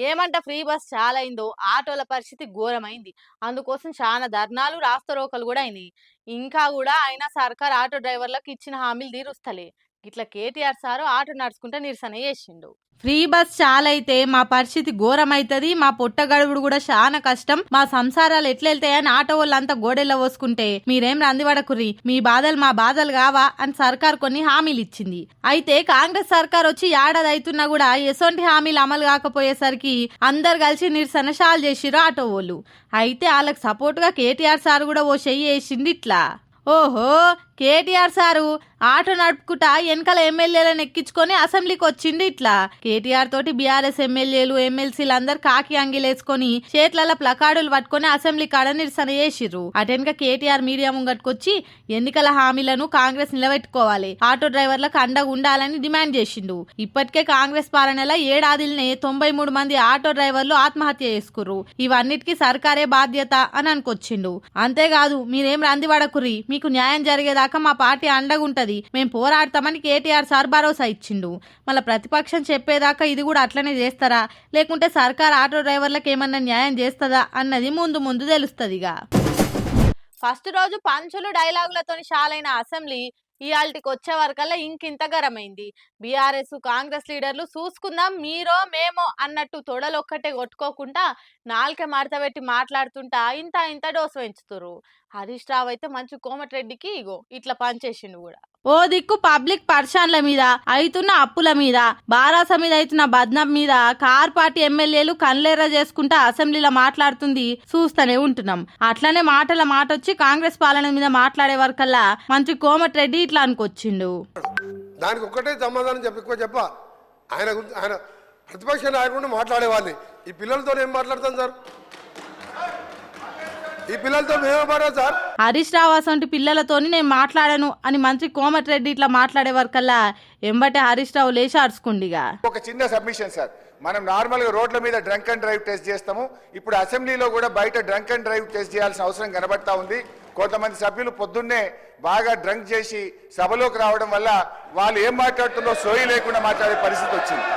ఏమంట free bus చాలా అయిందో ఆటోల పరిస్థితి ఘోరమైంది. అందుకోసం చాలా ధర్నాలు రాస్తారోకలు కూడా అయినాయి. ఇంకా కూడా అయినా సర్కార్ ఆటో డ్రైవర్లకు ఇచ్చిన హామీలు తీరుస్తలే. ఇట్లా కేటీఆర్ సారు ఆటో నడుచుకుంటే నిరసన చేసిండు. ఫ్రీ బస్ చాలైతే మా పరిస్థితి ఘోరమైతది, మా పొట్ట గడువుడు కూడా చాలా కష్టం, మా సంసారాలు ఎట్లెళ్తాయని ఆటో వాళ్ళంతా గోడెల్లో పోసుకుంటే మీరేం రందివడకుర్రి, మీ బాధలు మా బాధలు కావా అని సర్కార్ కొన్ని హామీలు ఇచ్చింది. అయితే కాంగ్రెస్ సర్కార్ వచ్చి ఏడాది అవుతున్నా కూడా ఎసొంటి హామీలు అమలు కాకపోయేసరికి అందరు కలిసి నిరసన షాల్ చేసిరు ఆటో వాళ్ళు. అయితే వాళ్ళకి సపోర్ట్ గా కేటీఆర్ సార్ కూడా ఓ చెయ్యి వేసింది ఇట్లా. ఓహో, కేటీఆర్ సారు ఆటో నడుపుకుంటా వెనకాల ఎమ్మెల్యేలను ఎక్కించుకొని అసెంబ్లీకి వచ్చిండు ఇట్లా. కేటీఆర్ తోటి బీఆర్ఎస్ ఎమ్మెల్యేలు ఎమ్మెల్సీలు అందరు కాకి అంగిలేసుకొని చేతులలో ప్లకార్డులు పట్టుకొని అసెంబ్లీ కాడ నిరసన చేసిర్రు. అటెనక కేటీఆర్ మీడియా ముంగట్టుకొచ్చి ఎన్నికల హామీలను కాంగ్రెస్ నిలబెట్టుకోవాలి, ఆటో డ్రైవర్లకు అండగా ఉండాలని డిమాండ్ చేసిండు. ఇప్పటికే కాంగ్రెస్ పాలనలో ఏడాదిలనే 93 మంది ఆటో డ్రైవర్లు ఆత్మహత్య చేసుకుర్రు. ఇవన్నిటికీ సర్కారే బాధ్యత అని అనుకొచ్చిండు. అంతేకాదు మీరేం రంది పడకుర్రి, మీకు న్యాయం జరిగేదాకా మా పార్టీ అండగా ఉంటది, మేము పోరాడతామని కేటీఆర్ సార్ భరోసా ఇచ్చిండు. మళ్ళీ ప్రతిపక్షం చెప్పేదాకా ఇది కూడా అట్లనే చేస్తారా, లేకుంటే సర్కార్ ఆటో డ్రైవర్లకు ఏమన్నా న్యాయం చేస్తుందా అన్నది ముందు ముందు తెలుస్తుందిగా. ఫస్ట్ రోజు పంచులు డైలాగులతో షాలైన అసెంబ్లీ ఇయాల్టికి వచ్చే వరకల్లా ఇంకింత గరమైంది. బీఆర్ఎస్ కాంగ్రెస్ లీడర్లు చూసుకుందాం మీరో మేమో అన్నట్టు తొడలొక్కటే కొట్టుకోకుండా నాలుకే మడతబెట్టి మాట్లాడుతుంటా ఇంత ఇంత డోసు పెంచుతురు. హరీష్ రావు అయితే మంచి కోమటిరెడ్డికి ఇగో ఇట్లా పనిచేసిండు కూడా. ఓ దిక్కు పబ్లిక్ పర్షాన్ల మీద అయితున్న అప్పుల మీద, బారాస మీద అయితున్న బద్నాం మీద కార్ పార్టీ ఎమ్మెల్యేలు కన్లేరా చేసుకుంటా అసెంబ్లీలో మాట్లాడుతుంది చూస్తూనే ఉంటున్నాం. అట్లనే మాటల మాట వచ్చి కాంగ్రెస్ పాలన మీద మాట్లాడే వరకల్లా మంత్రి కోమటిరెడ్డి ఇట్లా అనుకొచ్చిండు. దానికి ఒక్కటే సమాధానం చెప్ప ఆయన ఆయన ప్రతిపక్ష నాయకుడు మాట్లాడేవాళ్ళని ఈ పిల్లలతో ఏం మాట్లాడతాం సార్, ఈ పిల్లలతో మేమేమారా సార్. హరీష్ రావు అసంటి పిల్లలతోని నేను మాట్లాడాను అని మంత్రి కోమటిరెడ్డి ఇట్లా మాట్లాడే వరకల్లా ఎంబటే హరీష్ రావు లేచి అరుచుకుండిగా. ఒక చిన్న సబ్మిషన్ సార్, మనం నార్మల్ గా రోడ్ల మీద డ్రంక్ అండ్ డ్రైవ్ టెస్ట్ చేస్తాము, ఇప్పుడు అసెంబ్లీలో కూడా బయట డ్రంక్ అండ్ డ్రైవ్ టెస్ట్ చేయాల్సిన అవసరం కనబడతా ఉంది. కొంతమంది సభ్యులు పొద్దున్నే బాగా డ్రంక్ చేసి సభలోకి రావడం వల్ల వాళ్ళు ఏం మాట్లాడుతుందో సోయి లేకుండా మాట్లాడే పరిస్థితి వచ్చింది.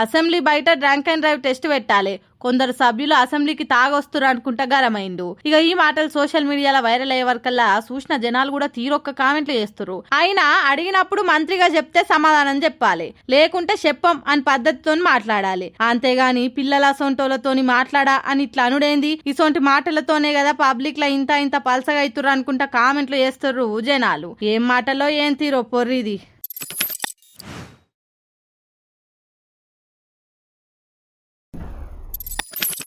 అసెంబ్లీ బయట డ్రంక్ అండ్ డ్రైవ్ టెస్ట్ పెట్టాలి, కొందరు సభ్యులు అసెంబ్లీకి తాగొస్తురు అనుకుంటా గరమైండు. ఇక ఈ మాటలు సోషల్ మీడియాలో వైరల్ అయ్యే వరకల్లా చూసిన జనాలు కూడా తీరొక్క కామెంట్లు చేస్తున్నారు. అయినా అడిగినప్పుడు మంత్రిగా చెప్తే సమాధానం చెప్పాలి, లేకుంటే చెప్పం అని పద్ధతితో మాట్లాడాలి. అంతేగాని పిల్లల సొంటోలతోని మాట్లాడా అని ఇట్లా అనుడేంది. ఇసొంటి మాటలతోనే కదా పబ్లిక్ లా ఇంత ఇంత పలసగా అవుతుర్రు అనుకుంటా కామెంట్లు చేస్తుర్రు జనాలు. ఏం మాటలో ఏం తీరో పొర్రిది.